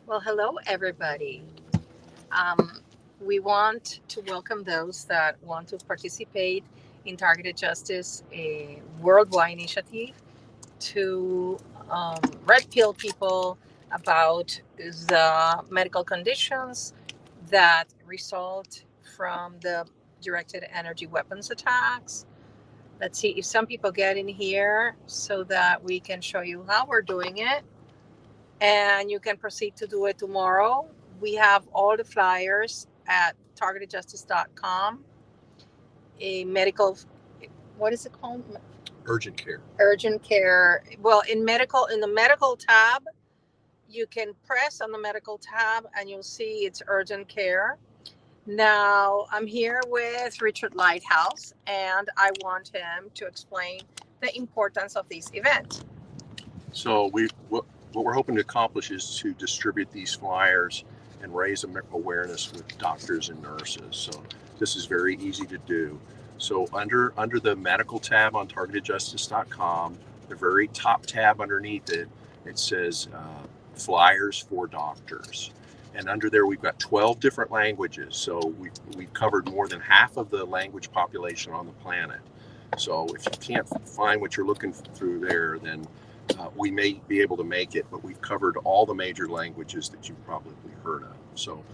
Well, hello, everybody. Um, we want to welcome those that want to participate in Targeted Justice, a worldwide initiative to red pill people about the medical conditions that result from the directed energy weapons attacks. Let's see if some people get in here so that we can show you how we're doing it, and you can proceed to do it tomorrow. We have all the flyers at targetedjustice.com. A medical, what is it called? Urgent care. Urgent care. Well, in the medical tab, you can press on the medical tab and you'll see it's urgent care. Now, I'm here with Richard Lighthouse, and I want him to explain the importance of this event. So what we're hoping to accomplish is to distribute these flyers and raise awareness with doctors and nurses. So this is very easy to do. So under the medical tab on targetedjustice.com, the very top tab underneath it, it says flyers for doctors. And under there, we've got 12 different languages. So we've covered more than half of the language population on the planet. So if you can't find what you're looking through there, then we may be able to make it, but we've covered all the major languages that you've probably heard of. So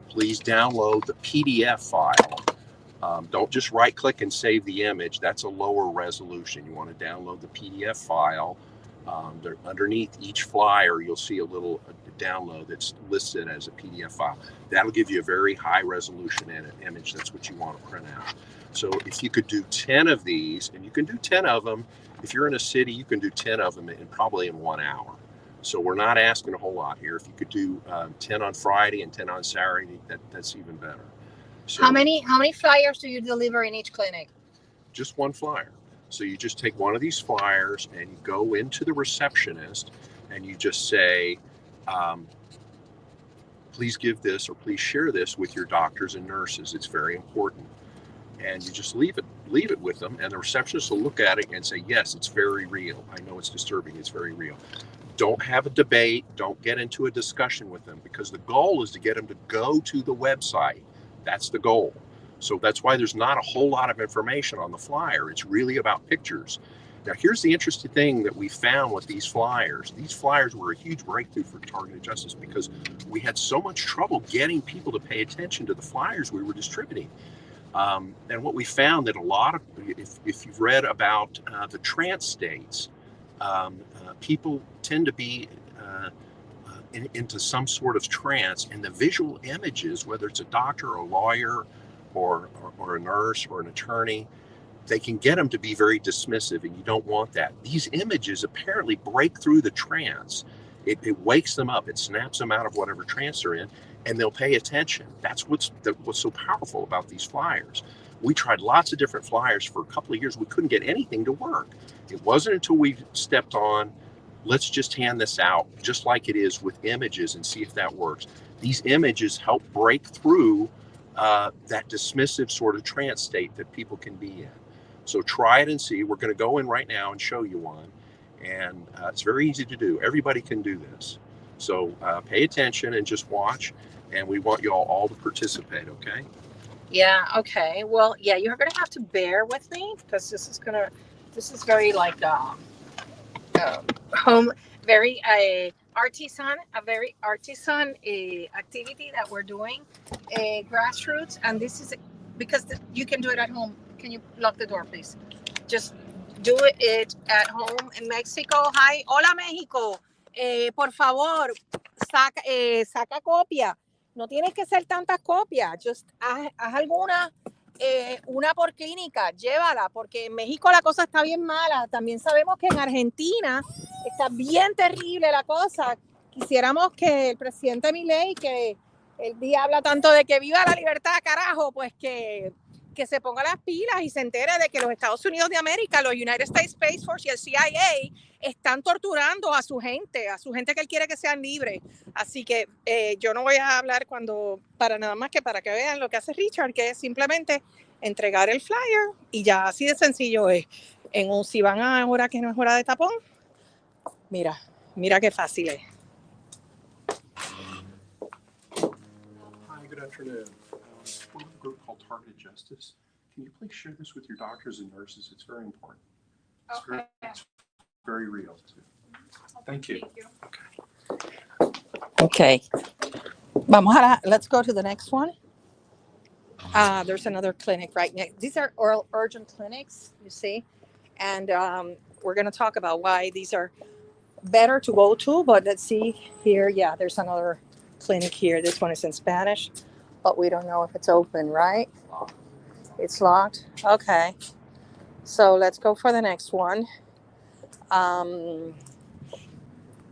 please download the PDF file. Don't just right click and save the image. That's a lower resolution. You want to download the PDF file. Underneath each flyer, you'll see a little download that's listed as a PDF file. That'll give you a very high resolution image. That's what you want to print out. So if you could do 10 of these, and you can do 10 of them, if you're in a city, you can do 10 of them probably in 1 hour. So we're not asking a whole lot here. If you could do 10 on Friday and 10 on Saturday, that's even better. So how many flyers do you deliver in each clinic? Just one flyer. So you just take one of these flyers and you go into the receptionist and you just say, please give this or please share this with your doctors and nurses. It's very important. And you just leave it with them, and the receptionist will look at it and say, yes, it's very real. I know it's disturbing. It's very real. Don't have a debate. Don't get into a discussion with them, because the goal is to get them to go to the website. That's the goal. So that's why there's not a whole lot of information on the flyer. It's really about pictures. Now, here's the interesting thing that we found with these flyers. These flyers were a huge breakthrough for Targeted Justice because we had so much trouble getting people to pay attention to the flyers we were distributing. And what we found that a lot of, if you've read about the trance states, people tend to be into some sort of trance, and the visual images, whether it's a doctor or a lawyer or a nurse or an attorney, they can get them to be very dismissive, and you don't want that. These images apparently break through the trance. It wakes them up. It snaps them out of whatever trance they're in, and they'll pay attention. That's what's so powerful about these flyers. We tried lots of different flyers for a couple of years. We couldn't get anything to work. It wasn't until we stepped on, let's just hand this out just like it is with images and see if that works. These images help break through that dismissive sort of trance state that people can be in. So try it and see. We're going to go in right now and show you one. And it's very easy to do. Everybody can do this. So pay attention and just watch. And we want you all to participate, okay? Yeah, okay. Well, yeah, you're going to have to bear with me because this is very like home, very artisan activity that we're doing, grassroots. And this is because you can do it at home. Can you lock the door, please? Just do it at home in Mexico. Hi, hola México. Por favor, saca copia. No tienes que hacer tantas copias. Just haz alguna, una por clínica. Llévala, porque en México la cosa está bien mala. También sabemos que en Argentina está bien terrible la cosa. Quisiéramos que el presidente Milei, que el día habla tanto de que viva la libertad, carajo, pues que se ponga las pilas y se entere de que los Estados Unidos de América, los United States Space Force y el CIA están torturando a su gente que él quiere que sean libres. Así que yo no voy a hablar para nada más que para que vean lo que hace Richard, que es simplemente entregar el flyer y ya así de sencillo es. Si van a hora que no es hora de tapón, mira qué fácil es. Good afternoon. We're a group called Targeted Justice. Can you please share this with your doctors and nurses? It's very important. It's very real too. Thank you. Okay. Let's go to the next one. There's another clinic right next. These are oral urgent clinics, you see, and we're going to talk about why these are better to go to. But let's see here. Yeah, there's another clinic here. This one is in Spanish, but we don't know if it's open, right? It's locked. Okay. So let's go for the next one.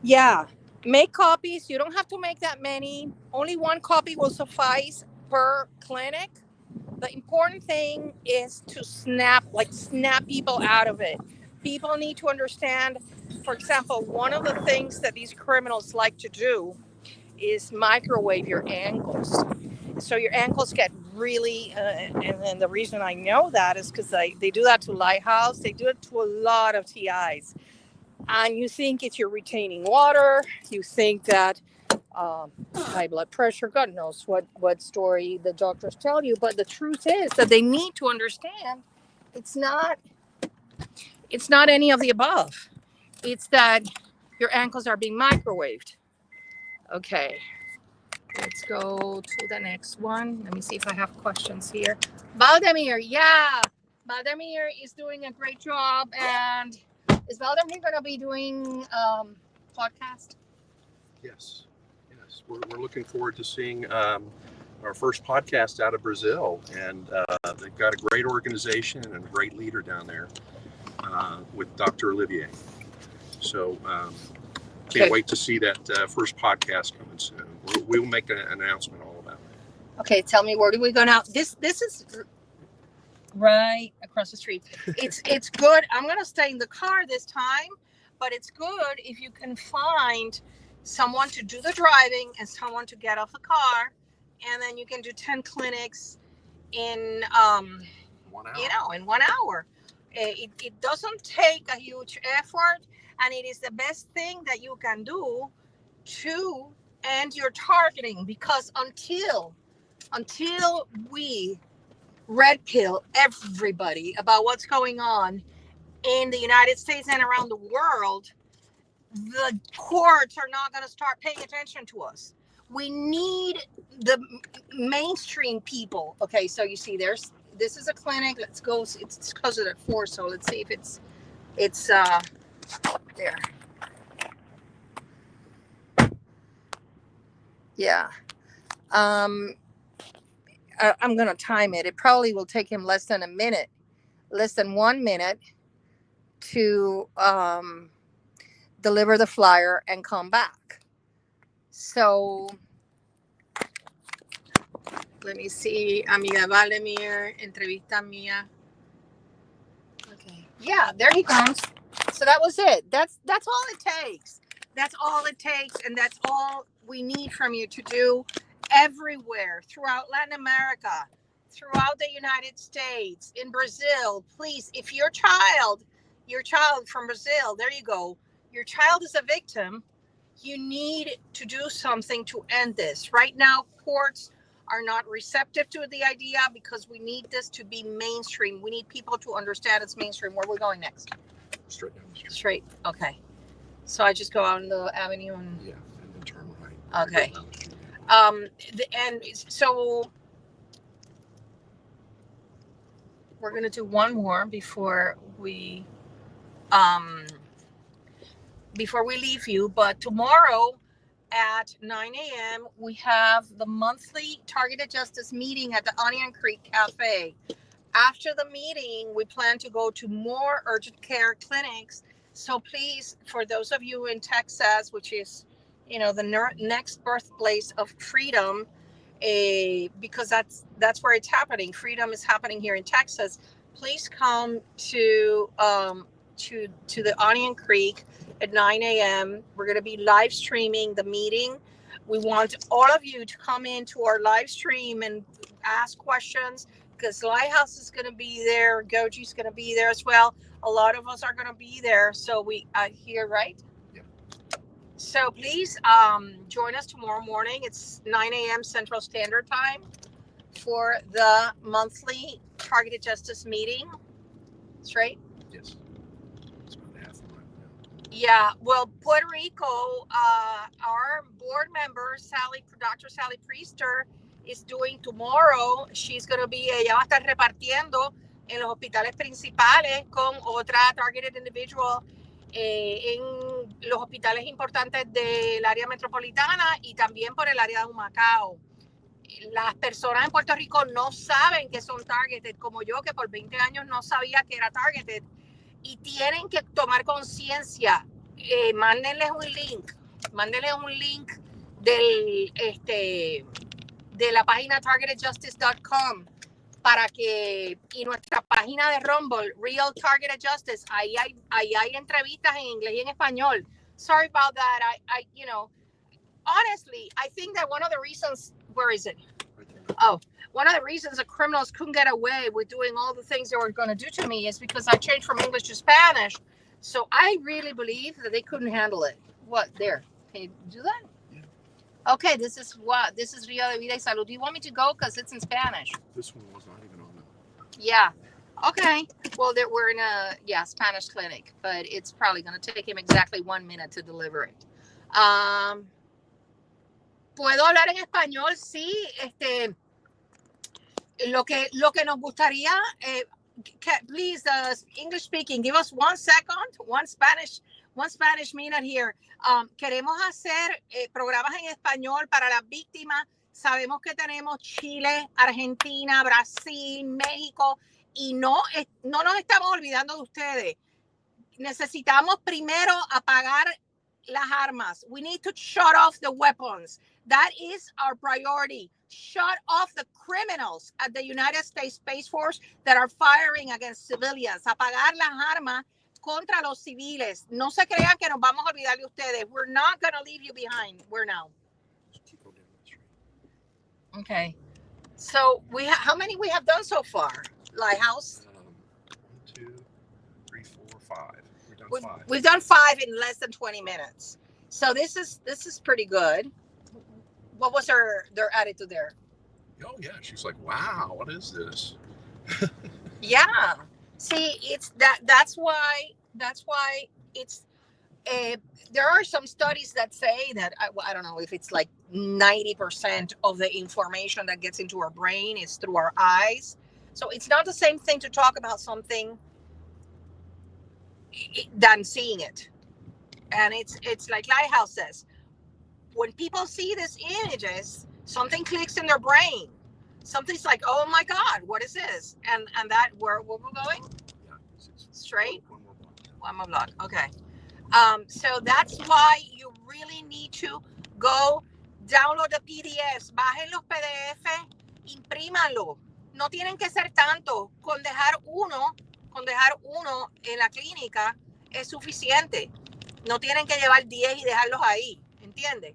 Yeah, make copies. You don't have to make that many. Only one copy will suffice per clinic. The important thing is to snap people out of it. People need to understand, for example, one of the things that these criminals like to do is microwave your ankles. So your ankles get really, and the reason I know that is because they do that to Lighthouse. They do it to a lot of TIs. And you think it's your retaining water. You think that high blood pressure, God knows what story the doctors tell you. But the truth is that they need to understand it's not any of the above. It's that your ankles are being microwaved. Okay, let's go to the next one. Let me see if I have questions here. Valdemir, yeah. Valdemir is doing a great job. And is Valdemir going to be doing podcast? Yes. We're looking forward to seeing our first podcast out of Brazil. And they've got a great organization and a great leader down there with Dr. Olivier. So can't wait to see that first podcast coming soon. We'll make an announcement all about it. Okay, tell me, where do we go now? This is right across the street. It's good. I'm going to stay in the car this time, but it's good if you can find someone to do the driving and someone to get off the car, and then you can do 10 clinics in 1 hour. In 1 hour. It doesn't take a huge effort, and it is the best thing that you can do to end your targeting, because until we red pill everybody about what's going on in the United States and around the world, the courts are not going to start paying attention to us. We need the mainstream people. Okay, so you see, this is a clinic. Let's go. It's closed at 4, so let's see if it's there. Yeah. I'm going to time it. It probably will take him less than 1 minute to deliver the flyer and come back. So let me see. Amiga Valdemir, entrevista mía. Okay. Yeah, there he comes. So that was it. That's all it takes. That's all it takes, and that's all we need from you to do everywhere throughout Latin America, throughout the United States, in Brazil. Please, if your child from Brazil, there you go, your child is a victim, you need to do something to end this. Right now, courts are not receptive to the idea because we need this to be mainstream. We need people to understand it's mainstream. Where are we going next? Straight down the street. Straight. Okay. So I just go out on the avenue and... Yeah, and then turn right. Okay. And so we're going to do one more before we leave you. But tomorrow at 9 a.m. we have the monthly Targeted Justice meeting at the Onion Creek Cafe. After the meeting, we plan to go to more urgent care clinics. So please, for those of you in Texas, which is, the next birthplace of freedom, because that's where it's happening. Freedom is happening here in Texas. Please come to the Onion Creek at 9 a.m. We're going to be live streaming the meeting. We want all of you to come into our live stream and ask questions, because Lighthouse is going to be there. Goji's going to be there as well. A lot of us are going to be there. So we are here, right? So please join us tomorrow morning. It's 9 a.m. Central Standard Time for the monthly Targeted Justice meeting. That's right? Yes. It's about half a mile now. Yeah. Well, Puerto Rico, our board member, Dr. Sally Priester, is doing tomorrow. She's going to be, ella va a estar repartiendo en los hospitales principales con otra targeted individual en los hospitales importantes del área metropolitana y también por el área de Humacao. Las personas en Puerto Rico no saben que son targeted, como yo, que por 20 años no sabía que era targeted, y tienen que tomar conciencia. Mándenles un link de la página targetedjustice.com para que, y nuestra página de Rumble, Real Targeted Justice, ahí hay entrevistas en inglés y en español. Sorry about that. I honestly, I think that one of the reasons, where is it? Oh, one of the reasons the criminals couldn't get away with doing all the things they were going to do to me is because I changed from English to Spanish. So I really believe that they couldn't handle it. What? There. Can you do that? Yeah. Okay, this is Rio de Vida y Salud. Do you want me to go? Because it's in Spanish. This one was not even on the... Yeah. Okay. Well, we're in a Spanish clinic, but it's probably going to take him exactly 1 minute to deliver it. Puedo hablar en español, sí. Lo que nos gustaría, please, English speaking, give us 1 second, one Spanish minute here. Queremos hacer programas en español para las víctimas. Sabemos que tenemos Chile, Argentina, Brasil, México, y no nos estamos olvidando de ustedes. Necesitamos primero apagar las armas. We need to shut off the weapons. That is our priority. Shut off the criminals at the United States Space Force that are firing against civilians. Apagar las armas contra los civiles. No se crean que nos vamos a olvidar de ustedes. We're not going to leave you behind. We're now. Okay. So how many we have done so far? Lighthouse? 1, 2, 3, 4, 5. We've done 5 in less than 20 minutes. So this is pretty good. What was their attitude there? Oh yeah, she's like, wow, what is this? Yeah. See, it's that's why it's there are some studies that say that I don't know if it's like 90% of the information that gets into our brain is through our eyes. So it's not the same thing to talk about something than seeing it. And it's like Lighthouse says, when people see these images, something clicks in their brain. Something's like, oh my God, what is this? And that where we're going? Yeah, straight? One more block. One more block. Okay. So that's why you really need to go download the PDFs, bajen los PDF, imprímanlo. No tienen que ser tanto. Con dejar uno en la clínica es suficiente. No tienen que llevar 10 y dejarlos ahí, ¿entiendes?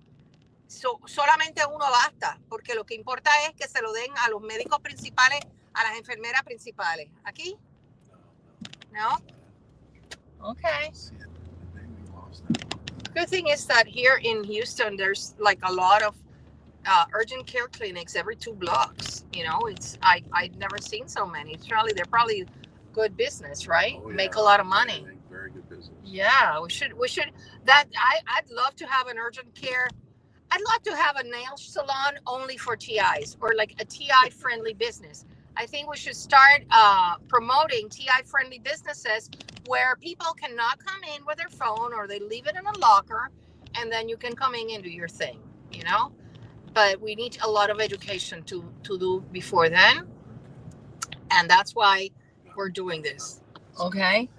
Solamente uno basta, porque lo que importa es que se lo den a los médicos principales, a las enfermeras principales. ¿Aquí? No? Okay. Good thing is that here in Houston, there's like a lot of urgent care clinics every 2 blocks. You know, I've never seen so many. They're probably good business, right? Oh, yeah. Make a lot of money. Very good business. Yeah, we should. I'd love to have an urgent care. I'd love to have a nail salon only for TIs, or like a TI friendly business. I think we should start promoting TI friendly businesses where people cannot come in with their phone, or they leave it in a locker, and then you can come in and do your thing, you know? But we need a lot of education to do before then. And that's why we're doing this. Okay?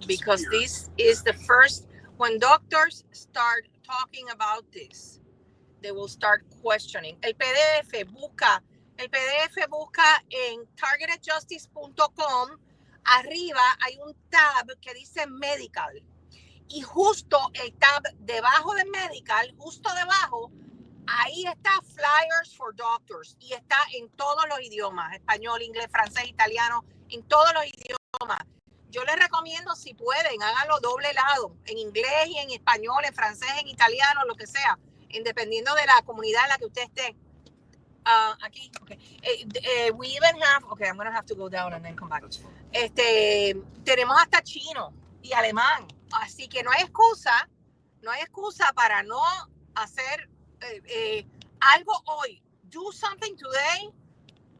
Because this is the first, when doctors start talking about this, they will start questioning. El PDF busca en targetedjustice.com. Arriba hay un tab que dice medical. Y justo el tab debajo de medical, justo debajo, ahí está flyers for doctors. Y está en todos los idiomas. Español, inglés, francés, italiano, en todos los idiomas. yo les recomiendo, si pueden, háganlo doble lado, en inglés y en español, en francés, en italiano, lo que sea, dependiendo de la comunidad en la que usted esté. Aquí, okay. We even have, okay, I'm going to have to go down and then come back. That's fine. Tenemos hasta chino y alemán, así que no hay excusa para no hacer algo hoy. Do something today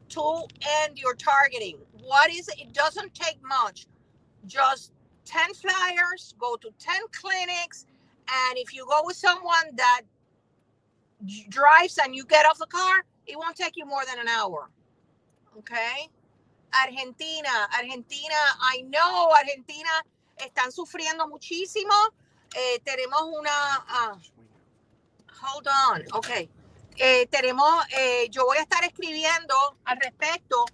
to end your targeting. What is it? It doesn't take much. Just 10 flyers, go to 10 clinics, and if you go with someone that drives and you get off the car, it won't take you more than an hour. Okay? Argentina, I know Argentina están sufriendo muchísimo. Tenemos una, hold on, okay. Yo voy a estar escribiendo al respecto.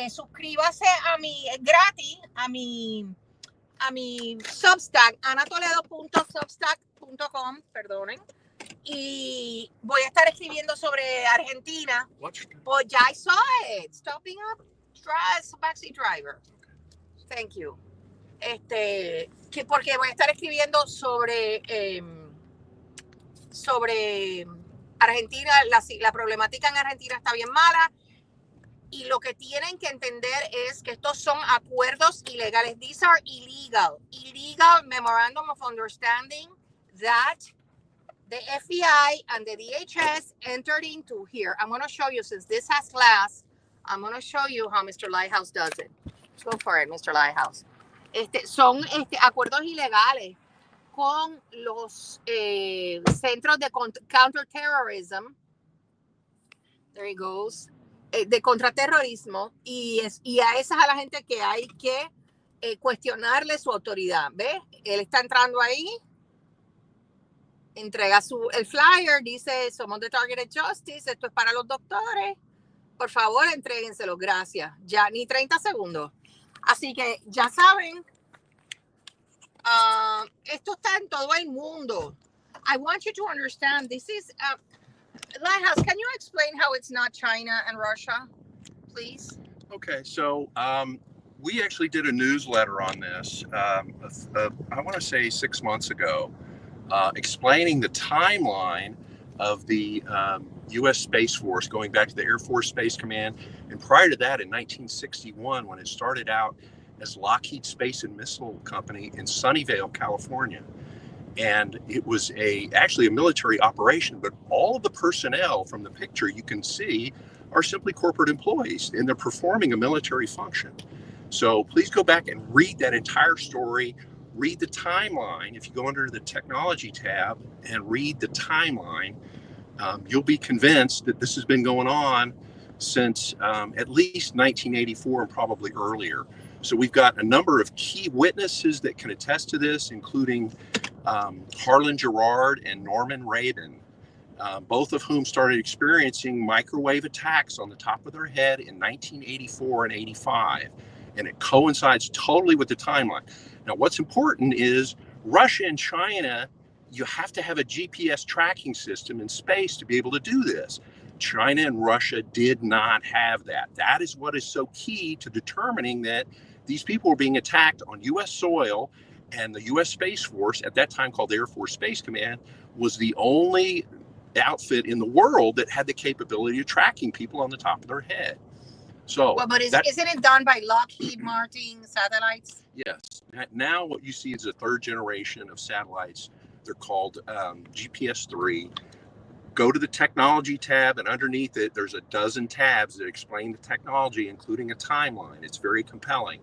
Suscríbase a mi, gratis, a mi Substack, anatoledo.substack.com, perdonen. Y voy a estar escribiendo sobre Argentina. Pues ya I saw it. Stopping up, backseat driver. Thank you. Porque voy a estar escribiendo sobre Argentina. La problemática en Argentina está bien mala. Y lo que tienen que entender es que estos son acuerdos ilegales. These are illegal memorandum of understanding that the FBI and the DHS entered into here. I'm going to show you, since this has glass, I'm going to show you how Mr. Lighthouse does it. Let's go for it, Mr. Lighthouse. Son acuerdos ilegales con los centros de counterterrorism. There he goes. De contraterrorismo. Y a esa es a la gente que hay que cuestionarle su autoridad. ¿Ves? Él está entrando ahí. Entrega el flyer, dice, somos de Targeted Justice, esto es para los doctores, por favor, entréguenselo, gracias, ya ni 30 segundos. Así que ya saben, esto está en todo el mundo. I want you to understand, this is, Lighthouse, can you explain how it's not China and Russia, please? Okay, so we actually did a newsletter on this, I want to say 6 months ago, explaining the timeline of the U.S. Space Force, going back to the Air Force Space Command, and prior to that in 1961, when it started out as Lockheed Space and Missile Company in Sunnyvale, California. And it was actually a military operation, but all of the personnel from the picture you can see are simply corporate employees, and they're performing a military function. So please go back and read that entire story. Read the timeline. If you go under the technology tab and read the timeline, you'll be convinced that this has been going on since at least 1984 and probably earlier. So we've got a number of key witnesses that can attest to this, including Harlan Gerard and Norman Rabin, both of whom started experiencing microwave attacks on the top of their head in 1984 and 85. And it coincides totally with the timeline. Now, what's important is Russia and China, you have to have a GPS tracking system in space to be able to do this. China and Russia did not have that. That is what is so key to determining that these people were being attacked on U.S. soil, and the U.S. Space Force, at that time called the Air Force Space Command, was the only outfit in the world that had the capability of tracking people on the top of their head. So, well, but isn't it done by Lockheed Martin satellites? Yes. Now what you see is a third generation of satellites. They're called GPS-3. Go to the technology tab, and underneath it, there's a dozen tabs that explain the technology, including a timeline. It's very compelling.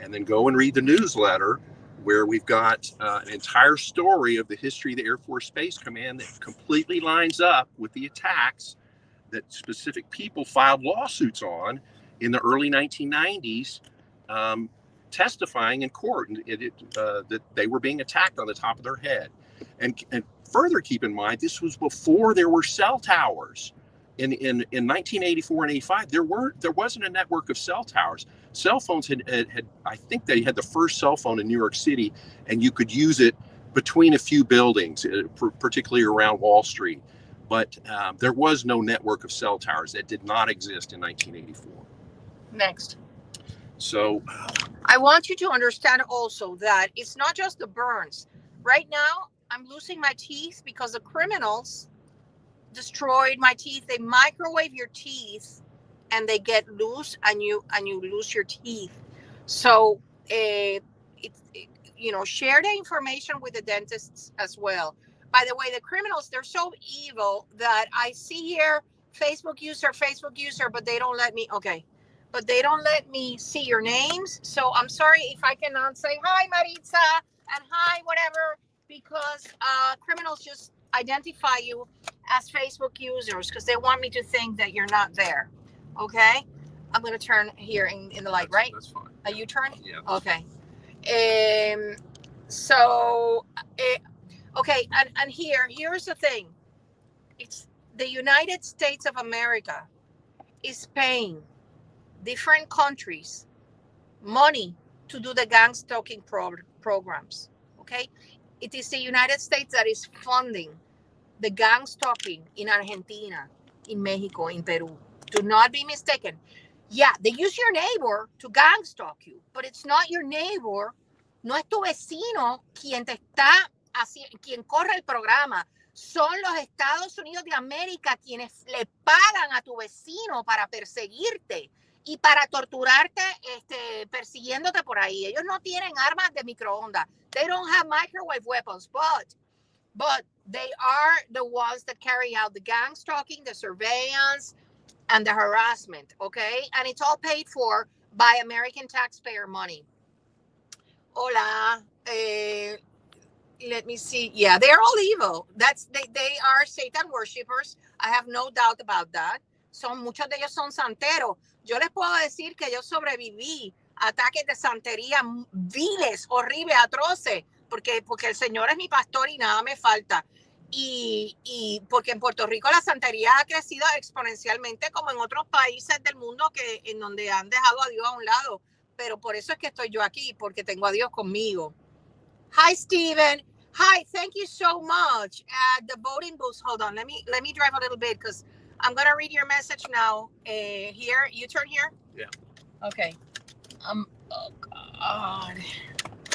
And then go and read the newsletter, where we've got an entire story of the history of the Air Force Space Command that completely lines up with the attacks that specific people filed lawsuits on in the early 1990s, testifying in court that they were being attacked on the top of their head. And further keep in mind, this was before there were cell towers. In 1984 and 85, there wasn't a network of cell towers. Cell phones had I think they had the first cell phone in New York City, and you could use it between a few buildings, particularly around Wall Street. But there was no network of cell towers. That did not exist in 1984. Next. So I want you to understand also that it's not just the burns. Right now, I'm losing my teeth because the criminals destroyed my teeth. They microwave your teeth and they get loose and you lose your teeth. So share the information with the dentists as well. By the way, the criminals, they're so evil that I see here Facebook user, but they don't let me see your names. So I'm sorry if I cannot say hi Maritza and hi whatever, because criminals just identify you as Facebook users because they want me to think that you're not there. Okay, I'm gonna turn here in the light, right? That's fine. A U-turn? Yeah. Okay. So okay, and here's the thing. It's the United States of America is paying different countries money to do the gang stalking programs. Okay, it is the United States that is funding the gang stalking in Argentina, in Mexico, in Peru. Do not be mistaken. Yeah, they use your neighbor to gang stalk you, but it's not your neighbor, no es tu vecino quien te está quien corre el programa. Son los Estados Unidos de América quienes le pagan a tu vecino para perseguirte y para torturarte, persiguiéndote por ahí. Ellos no tienen armas de microondas. They don't have microwave weapons, but they are the ones that carry out the gang stalking, the surveillance, and the harassment, okay? And it's all paid for by American taxpayer money. Hola. Let me see. Yeah, they're all evil. They are Satan worshippers. I have no doubt about that. Muchos de ellos son santeros. Yo les puedo decir que yo sobreviví a ataques de santería viles, horribles, atroces, porque el Señor es mi pastor y nada me falta. Y porque en Puerto Rico la santería ha crecido exponencialmente como en otros países del mundo en donde han dejado a Dios a un lado. Pero por eso es que estoy yo aquí, porque tengo a Dios conmigo. Hi, Steven. Hi, thank you so much. At the voting booth, hold on. Let me drive a little bit because I'm gonna read your message now. Here, you turn here. Yeah. Okay. Oh God.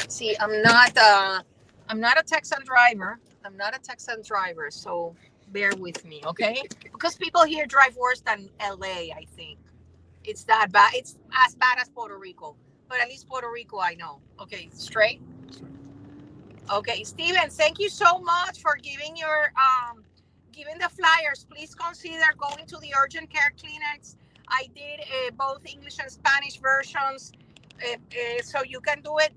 See, I'm not a Texan driver. I'm not a Texan driver, so bear with me, okay? Because people here drive worse than LA, I think. It's that bad. It's as bad as Puerto Rico, but at least Puerto Rico I know. Okay, straight. Okay, Steven, thank you so much for giving the flyers. Please consider going to the urgent care clinics. I did both English and Spanish versions, so you can do it,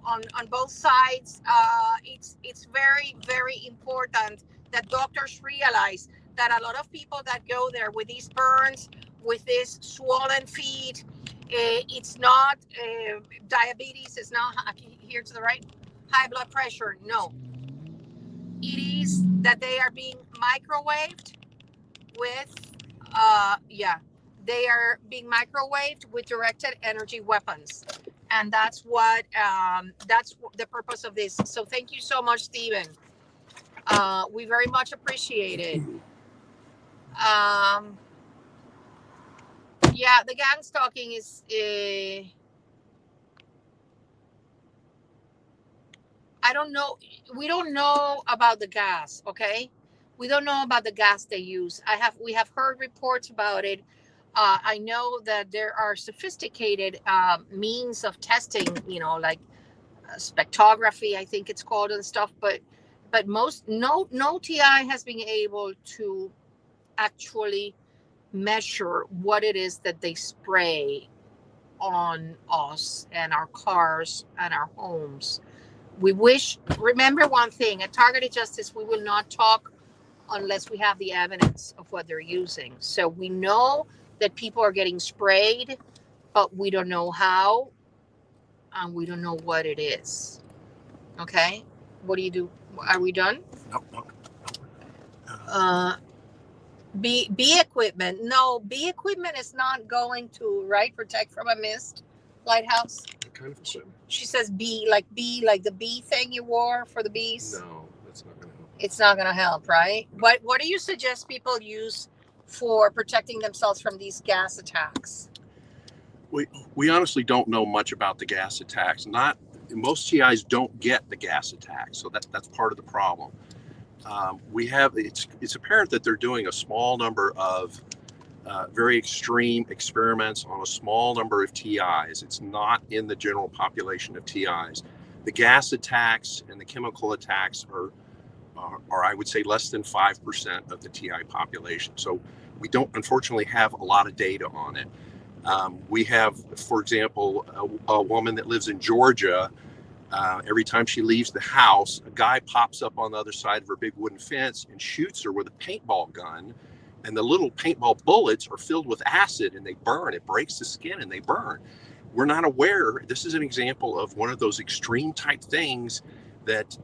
on both sides. It's very, very important that doctors realize that a lot of people that go there with these burns, with this swollen feet, it's not diabetes. It's not here to the right. High blood pressure, no. It is that they are being microwaved with, they are being microwaved with directed energy weapons. And that's the purpose of this. So thank you so much, Steven. We very much appreciate it. The gang stalking is... I don't know. We don't know about the gas, okay? We don't know about the gas they use. We have heard reports about it. I know that there are sophisticated means of testing, like spectrography, I think it's called, and stuff. But no TI has been able to actually measure what it is that they spray on us and our cars and our homes. Remember one thing, at Targeted Justice, we will not talk unless we have the evidence of what they're using. So we know that people are getting sprayed, but we don't know how, and we don't know what it is. Okay? What do you do? Are we done? No. B equipment. No, B equipment is not going to, protect from a mist. Lighthouse. What kind of equipment? She says like the bee thing you wore for the bees. No, that's not going to help. It's not going to help, right? What do you suggest people use for protecting themselves from these gas attacks? We honestly don't know much about the gas attacks. Most TIs don't get the gas attacks, so that's part of the problem. It's apparent that they're doing a small number of very extreme experiments on a small number of TIs. It's not in the general population of TIs. The gas attacks and the chemical attacks are I would say less than 5% of the TI population. So we don't unfortunately have a lot of data on it. We have, for example, a woman that lives in Georgia. Every time she leaves the house, a guy pops up on the other side of her big wooden fence and shoots her with a paintball gun. And the little paintball bullets are filled with acid and they burn. It breaks the skin and they burn. We're not aware. This is an example of one of those extreme type things that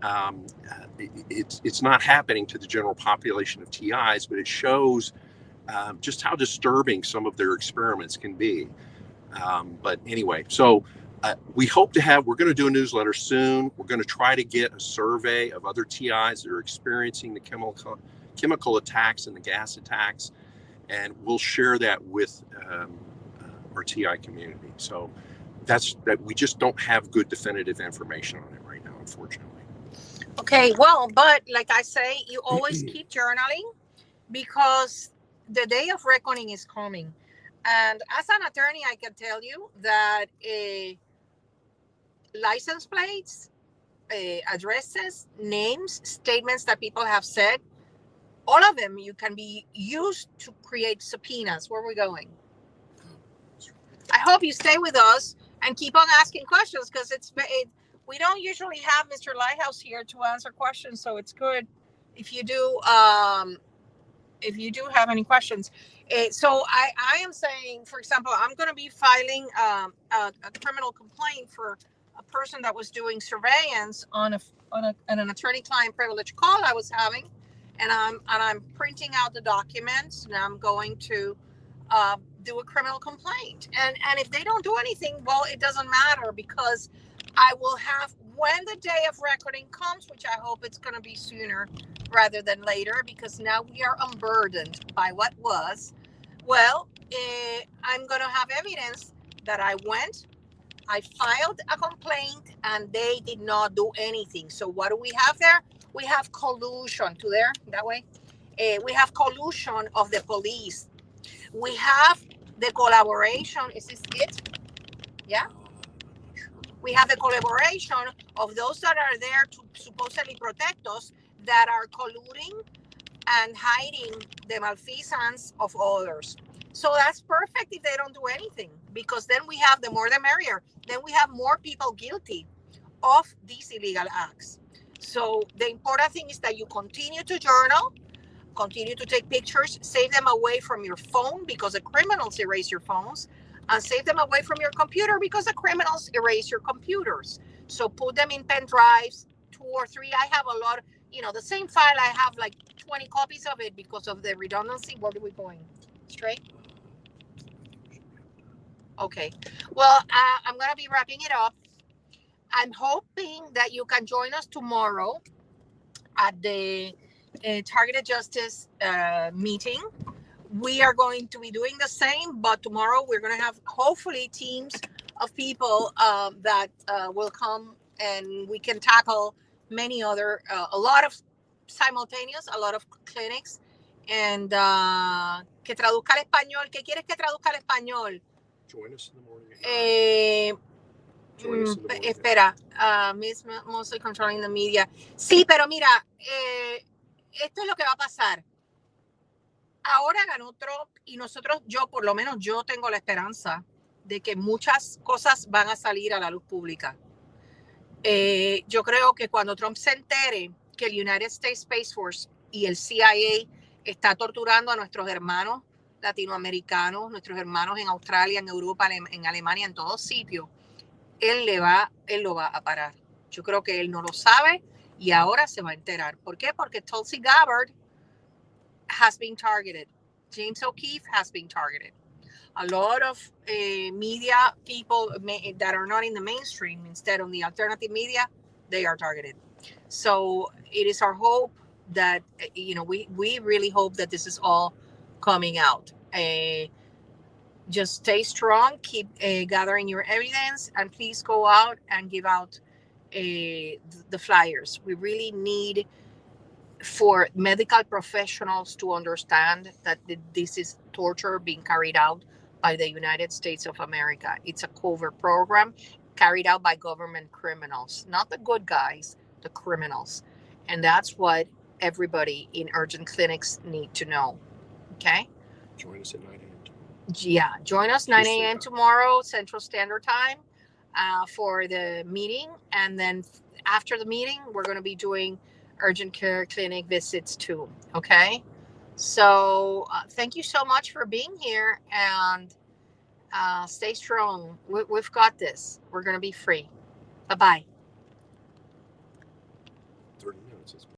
it's not happening to the general population of TIs, but it shows just how disturbing some of their experiments can be. But anyway, so we're going to do a newsletter soon. We're going to try to get a survey of other TIs that are experiencing the chemical attacks and the gas attacks, and we'll share that with our TI community. So that we just don't have good definitive information on it right now, unfortunately. Okay, well, but like I say, you always keep journaling because the day of reckoning is coming. And as an attorney, I can tell you that license plates, addresses, names, statements that people have said, all of them you can be used to create subpoenas. Where are we going? I hope you stay with us and keep on asking questions because we don't usually have Mr. Lighthouse here to answer questions, so it's good if you do have any questions. So I am saying, for example, I'm going to be filing a criminal complaint for a person that was doing surveillance on an attorney-client privilege call I was having, and I'm printing out the documents, and I'm going to do a criminal complaint. And if they don't do anything, well, it doesn't matter because I will have, when the day of reckoning comes, which I hope it's going to be sooner rather than later, because now we are unburdened by what was. Well, I'm going to have evidence that I filed a complaint, and they did not do anything. So what do we have there? We have collusion we have collusion of the police. We have the collaboration. Is this it? Yeah. We have the collaboration of those that are there to supposedly protect us that are colluding and hiding the malfeasance of others. So that's perfect if they don't do anything, because then we have the more the merrier. Then we have more people guilty of these illegal acts. So the important thing is that you continue to journal, continue to take pictures, save them away from your phone because the criminals erase your phones, and save them away from your computer because the criminals erase your computers. So put them in pen drives, 2 or 3. I have a lot, the same file, I have like 20 copies of it because of the redundancy. Where are we going? Straight? Okay. Well, I'm going to be wrapping it up. I'm hoping that you can join us tomorrow at the Targeted Justice meeting. We are going to be doing the same, but tomorrow we're going to have hopefully teams of people that will come, and we can tackle many other, a lot of simultaneous, a lot of clinics, and que traduzca al español. ¿Qué quieres que traduzca al español? Join us in the morning. Espera, mostly controlling the media. Sí, pero mira, esto es lo que va a pasar. Ahora ganó Trump y por lo menos yo tengo la esperanza de que muchas cosas van a salir a la luz pública. Yo creo que cuando Trump se entere que el United States Space Force y el CIA está torturando a nuestros hermanos latinoamericanos, nuestros hermanos en Australia, en Europa, en Alemania, en todos sitios, él lo va a parar. Yo creo que él no lo sabe y ahora se va a enterar. ¿Por qué? Porque Tulsi Gabbard has been targeted. James O'Keefe has been targeted. A lot of media people that are not in the mainstream, instead on the alternative media, they are targeted. So it is our hope that, we really hope that this is all coming out. just stay strong, keep gathering your evidence, and please go out and give out the flyers. We really need for medical professionals to understand that this is torture being carried out by the United States of America. It's a covert program carried out by government criminals, not the good guys, the criminals. And that's what everybody in urgent clinics need to know. Okay? Join us at 9 a.m. Yeah, join us 9 Just so a.m. that. tomorrow, Central Standard Time, for the meeting. And then after the meeting, we're going to be doing urgent care clinic visits too. Okay? So thank you so much for being here, and stay strong. We've got this. We're going to be free. Bye-bye. 30 minutes.